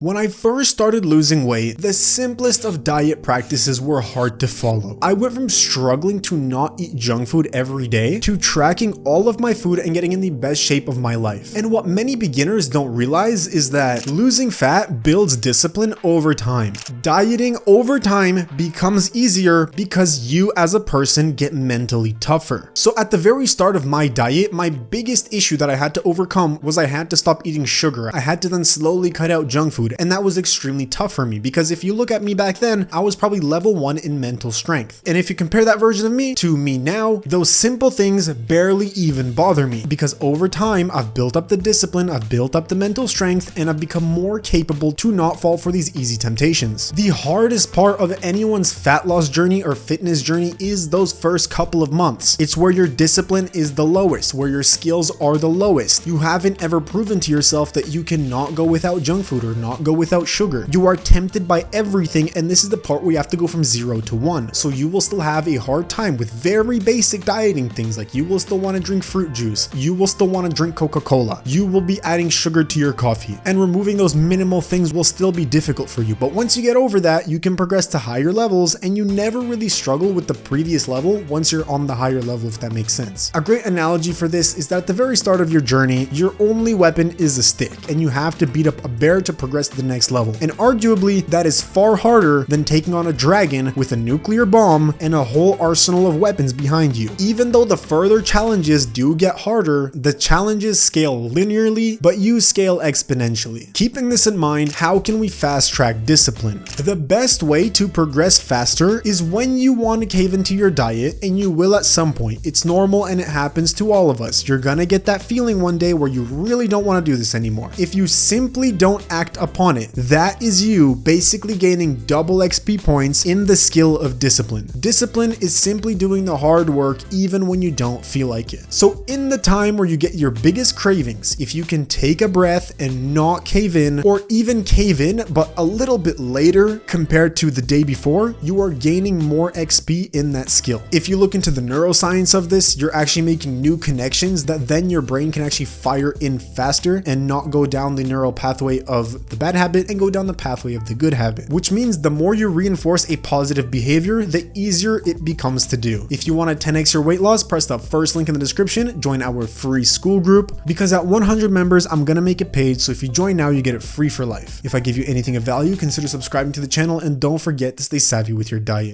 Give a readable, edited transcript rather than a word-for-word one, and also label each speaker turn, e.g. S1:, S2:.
S1: When I first started losing weight, the simplest of diet practices were hard to follow. I went from struggling to not eat junk food every day to tracking all of my food and getting in the best shape of my life. And what many beginners don't realize is that losing fat builds discipline over time. Dieting over time becomes easier because you as a person get mentally tougher. So at the very start of my diet, my biggest issue that I had to overcome was I had to stop eating sugar. I had to then slowly cut out junk food. And that was extremely tough for me because if you look at me back then, I was probably level 1 in mental strength. And if you compare that version of me to me now, those simple things barely even bother me because over time, I've built up the discipline, I've built up the mental strength, and I've become more capable to not fall for these easy temptations. The hardest part of anyone's fat loss journey or fitness journey is those first couple of months. It's where your discipline is the lowest, where your skills are the lowest. You haven't ever proven to yourself that you cannot go without junk food or not go without sugar. You are tempted by everything, and this is the part where you have to go from 0 to 1. So you will still have a hard time with very basic dieting things, like you will still want to drink fruit juice, you will still want to drink Coca-Cola, you will be adding sugar to your coffee, and removing those minimal things will still be difficult for you. But once you get over that, you can progress to higher levels, and you never really struggle with the previous level once you're on the higher level, if that makes sense. A great analogy for this is that at the very start of your journey, your only weapon is a stick, and you have to beat up a bear to progress to the next level. And arguably, that is far harder than taking on a dragon with a nuclear bomb and a whole arsenal of weapons behind you. Even though the further challenges do get harder, the challenges scale linearly, but you scale exponentially. Keeping this in mind, how can we fast track discipline? The best way to progress faster is when you want to cave into your diet, and you will at some point. It's normal and it happens to all of us. You're gonna get that feeling one day where you really don't want to do this anymore. If you simply don't act upon it, that is you basically gaining double XP points in the skill of discipline. Discipline is simply doing the hard work even when you don't feel like it. So in the time where you get your biggest cravings, if you can take a breath and not cave in, or even cave in but a little bit later compared to the day before, you are gaining more XP in that skill. If you look into the neuroscience of this, you're actually making new connections that then your brain can actually fire in faster and not go down the neural pathway of the bad habit and go down the pathway of the good habit, which means the more you reinforce a positive behavior, the easier it becomes to do. If you want to 10x your weight loss, press the first link in the description, join our free school group, because at 100 members, I'm gonna make it paid, so if you join now, you get it free for life. If I give you anything of value, consider subscribing to the channel, and don't forget to stay savvy with your diet.